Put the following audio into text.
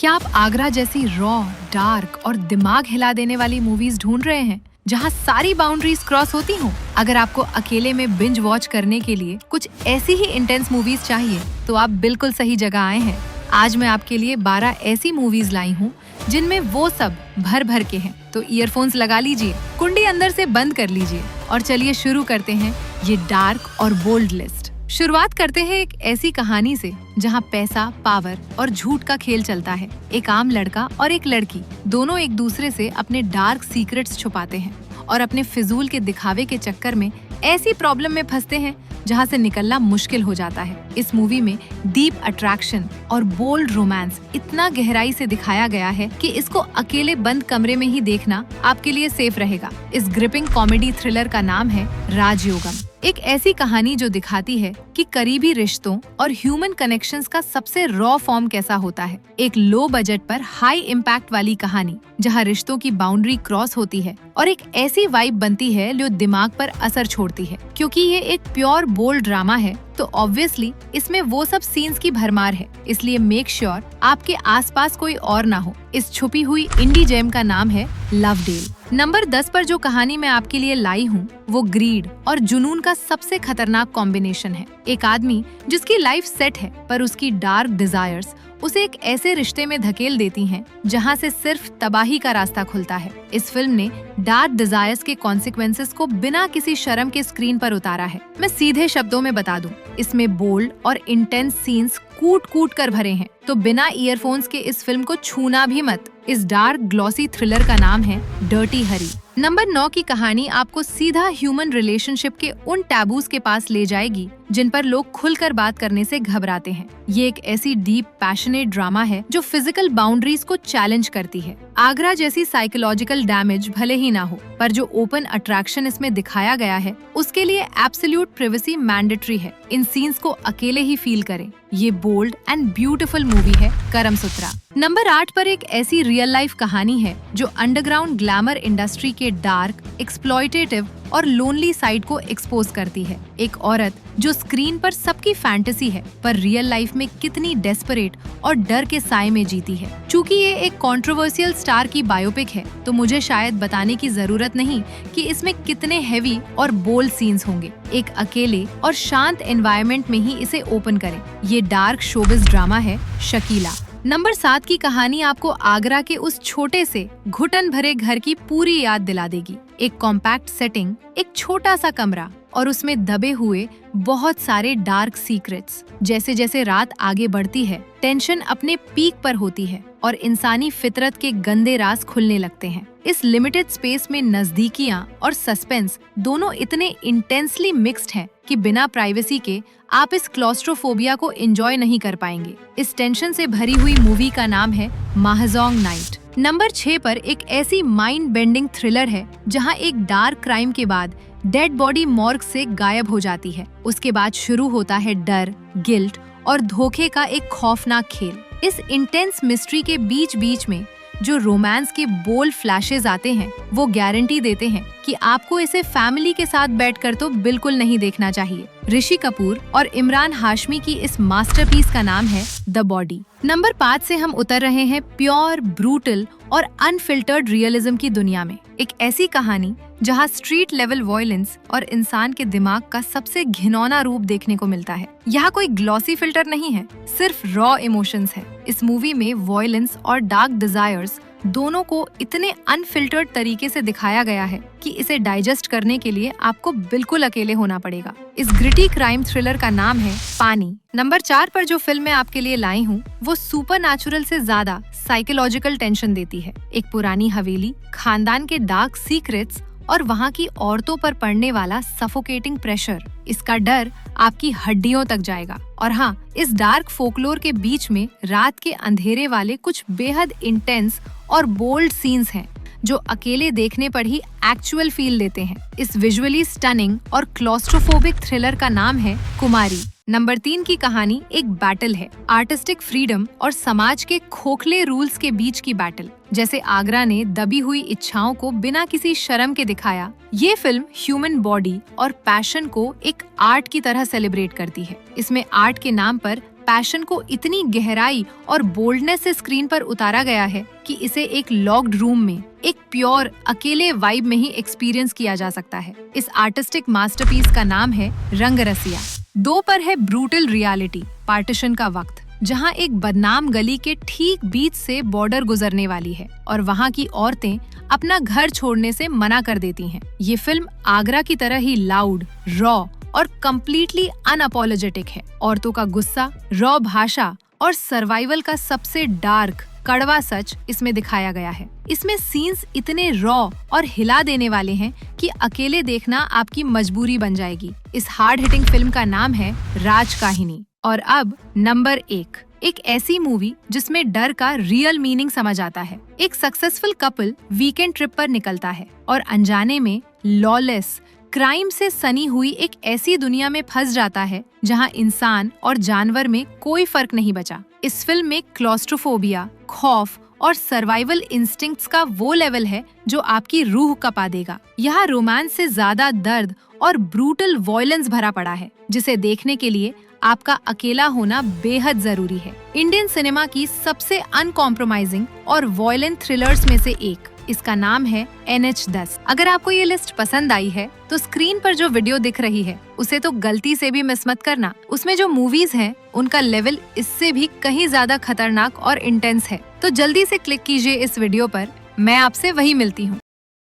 क्या आप आगरा जैसी रॉ, डार्क और दिमाग हिला देने वाली मूवीज ढूंढ रहे हैं जहां सारी बाउंड्रीज क्रॉस होती हों? अगर आपको अकेले में बिंज वॉच करने के लिए कुछ ऐसी ही इंटेंस मूवीज चाहिए तो आप बिल्कुल सही जगह आए हैं। आज मैं आपके लिए 12 ऐसी मूवीज लाई हूँ जिनमें वो सब भर भर के हैं। तो ईयरफोन्स लगा लीजिए, कुंडी अंदर से बंद कर लीजिए और चलिए शुरू करते हैं ये डार्क और बोल्ड लिस्ट। शुरुआत करते हैं एक ऐसी कहानी से जहां पैसा, पावर और झूठ का खेल चलता है। एक आम लड़का और एक लड़की दोनों एक दूसरे से अपने डार्क सीक्रेट्स छुपाते हैं और अपने फिजूल के दिखावे के चक्कर में ऐसी प्रॉब्लम में फंसते हैं जहां से निकलना मुश्किल हो जाता है। इस मूवी में डीप अट्रैक्शन और बोल्ड रोमांस इतना गहराई से दिखाया गया है कि इसको अकेले बंद कमरे में ही देखना आपके लिए सेफ रहेगा। इस ग्रिपिंग कॉमेडी थ्रिलर का नाम है राजयोगम। एक ऐसी कहानी जो दिखाती है कि करीबी रिश्तों और ह्यूमन कनेक्शंस का सबसे रॉ फॉर्म कैसा होता है। एक लो बजट पर हाई इम्पैक्ट वाली कहानी जहां रिश्तों की बाउंड्री क्रॉस होती है और एक ऐसी वाइब बनती है जो दिमाग पर असर छोड़ती है। क्योंकि ये एक प्योर बोल्ड ड्रामा है तो ऑब्वियसली इसमें वो सब सीन्स की भरमार है, इसलिए मेक श्योर आपके आसपास कोई और ना हो। इस छुपी हुई इंडी जेम का नाम है लवडेल। नंबर 10 पर जो कहानी मैं आपके लिए लाई हूँ वो ग्रीड और जुनून का सबसे खतरनाक कॉम्बिनेशन है। एक आदमी जिसकी लाइफ सेट है पर उसकी डार्क डिजायर्स उसे एक ऐसे रिश्ते में धकेल देती हैं जहां से सिर्फ तबाही का रास्ता खुलता है। इस फिल्म ने डार्क डिजायर्स के कॉन्सिक्वेंसेस को बिना किसी शर्म के स्क्रीन पर उतारा है। मैं सीधे शब्दों में बता दूं, इसमें बोल्ड और इंटेंस सीन्स कूट कूट कर भरे हैं, तो बिना ईयरफोन्स के इस फिल्म को छूना भी मत। इस डार्क ग्लॉसी थ्रिलर का नाम है डर्टी हरी। नंबर 9 की कहानी आपको सीधा ह्यूमन रिलेशनशिप के उन टैबूज के पास ले जाएगी जिन पर लोग खुलकर बात करने से घबराते हैं। ये एक ऐसी डीप पैशनेट ड्रामा है जो फिजिकल बाउंड्रीज को चैलेंज करती है। आगरा जैसी साइकोलॉजिकल डैमेज भले ही ना हो, पर जो ओपन अट्रैक्शन इसमें दिखाया गया है उसके लिए एब्सोल्यूट प्राइवेसी मैंडेटरी है। इन सीन्स को अकेले ही फील करें। ये बोल्ड एंड ब्यूटीफुल मूवी है करम सूत्रा। नंबर 8 पर एक ऐसी रियल लाइफ कहानी है जो अंडरग्राउंड ग्लैमर इंडस्ट्री के डार्क, एक्सप्लॉयटेटिव और लोनली साइड को एक्सपोज करती है। एक औरत जो स्क्रीन पर सबकी फैंटेसी है पर रियल लाइफ में कितनी डेस्परेट और डर के साए में जीती है। चूँकि ये एक कंट्रोवर्शियल स्टार की बायोपिक है तो मुझे शायद बताने की जरूरत नहीं कि इसमें कितने हेवी और बोल्ड सीन्स होंगे। एक अकेले और शांत एनवायरनमेंट में ही इसे ओपन करें। ये डार्क शोबिज ड्रामा है शकीला। नंबर 7 की कहानी आपको आगरा के उस छोटे से घुटन भरे घर की पूरी याद दिला देगी। एक कॉम्पैक्ट सेटिंग, एक छोटा सा कमरा और उसमें दबे हुए बहुत सारे डार्क सीक्रेट्स। जैसे जैसे रात आगे बढ़ती है टेंशन अपने पीक पर होती है और इंसानी फितरत के गंदे राज खुलने लगते हैं। इस लिमिटेड स्पेस में नजदीकियां और सस्पेंस दोनों इतने इंटेंसली मिक्स्ड हैं कि बिना प्राइवेसी के आप इस क्लॉस्ट्रोफोबिया को एंजॉय नहीं कर पाएंगे। इस टेंशन से भरी हुई मूवी का नाम है महजोंग नाइट। नंबर 6 पर एक ऐसी माइंड बेंडिंग थ्रिलर है जहां एक डार्क क्राइम के बाद डेड बॉडी मॉर्ग से गायब हो जाती है। उसके बाद शुरू होता है डर, गिल्ट और धोखे का एक खौफनाक खेल। इस इंटेंस मिस्ट्री के बीच बीच में जो रोमांस के बोल्ड फ्लैशेस आते हैं वो गारंटी देते हैं कि आपको इसे फैमिली के साथ बैठकर तो बिल्कुल नहीं देखना चाहिए। ऋषि कपूर और इमरान हाशमी की इस मास्टरपीस का नाम है द बॉडी। नंबर 5 से हम उतर रहे हैं प्योर, ब्रूटल और अनफिल्टर्ड रियलिज्म की दुनिया में। एक ऐसी कहानी जहां स्ट्रीट लेवल वॉयलेंस और इंसान के दिमाग का सबसे घिनौना रूप देखने को मिलता है। यहाँ कोई ग्लॉसी फिल्टर नहीं है, सिर्फ रॉ इमोशंस है। इस मूवी में वॉयलेंस और डार्क डिजायर्स दोनों को इतने अनफिल्टर्ड तरीके से दिखाया गया है कि इसे डाइजेस्ट करने के लिए आपको बिल्कुल अकेले होना पड़ेगा। इस ग्रिटी क्राइम थ्रिलर का नाम है पानी। नंबर 4 पर जो फिल्म मैं आपके लिए लाई हूँ वो सुपरनैचुरल से ज्यादा साइकोलॉजिकल टेंशन देती है। एक पुरानी हवेली, खानदान के डार्क सीक्रेट्स और वहाँ की औरतों पर पड़ने वाला सफोकेटिंग प्रेशर। इसका डर आपकी हड्डियों तक जाएगा। और हाँ, इस डार्क फोकलोर के बीच में रात के अंधेरे वाले कुछ बेहद इंटेंस और बोल्ड सीन्स हैं जो अकेले देखने पर ही एक्चुअल फील देते हैं। इस विजुअली स्टनिंग और क्लॉस्ट्रोफोबिक थ्रिलर का नाम है कुमारी। नंबर 3 की कहानी एक बैटल है, आर्टिस्टिक फ्रीडम और समाज के खोखले रूल्स के बीच की बैटल। जैसे आगरा ने दबी हुई इच्छाओं को बिना किसी शर्म के दिखाया, ये फिल्म ह्यूमन बॉडी और पैशन को एक आर्ट की तरह सेलिब्रेट करती है। इसमें आर्ट के नाम पर पैशन को इतनी गहराई और बोल्डनेस से स्क्रीन पर उतारा गया है कि इसे एक लॉक्ड रूम में एक प्योर अकेले वाइब में ही एक्सपीरियंस किया जा सकता है। इस आर्टिस्टिक मास्टरपीस का नाम है रंगरसिया। 2 पर है ब्रूटल रियलिटी, पार्टीशन का वक्त, जहां एक बदनाम गली के ठीक बीच से बॉर्डर गुजरने वाली है और वहां की औरतें अपना घर छोड़ने से मना कर देती हैं। ये फिल्म आगरा की तरह ही लाउड, रॉ और कम्प्लीटली अनअपोलोजेटिक है। औरतों का गुस्सा, रॉ भाषा और सर्वाइवल का सबसे डार्क, कड़वा सच इसमें दिखाया गया है। इसमें सीन्स इतने रॉ और हिला देने वाले हैं कि अकेले देखना आपकी मजबूरी बन जाएगी। इस हार्ड हिटिंग फिल्म का नाम है राजकाहिनी। और अब नंबर 1, एक ऐसी मूवी जिसमें डर का रियल मीनिंग समझ आता है। एक सक्सेसफुल कपल वीकेंड ट्रिप पर निकलता है और अनजाने में लॉलेस, क्राइम से सनी हुई एक ऐसी दुनिया में फंस जाता है जहां इंसान और जानवर में कोई फर्क नहीं बचा। इस फिल्म में क्लॉस्ट्रोफोबिया, खौफ और सर्वाइवल इंस्टिंक्ट्स का वो लेवल है जो आपकी रूह कपा देगा। यहाँ रोमांस से ज्यादा दर्द और ब्रूटल वॉयलेंस भरा पड़ा है, जिसे देखने के लिए आपका अकेला होना बेहद जरूरी है। इंडियन सिनेमा की सबसे अनकॉम्प्रोमाइजिंग और वॉयलेंट थ्रिलर्स में से एक। इसका नाम है NH10। अगर आपको ये लिस्ट पसंद आई है तो स्क्रीन पर जो वीडियो दिख रही है उसे तो गलती से भी मिस मत करना। उसमें जो मूवीज हैं उनका लेवल इससे भी कहीं ज्यादा खतरनाक और इंटेंस है। तो जल्दी से क्लिक कीजिए इस वीडियो पर। मैं आपसे वही मिलती हूँ।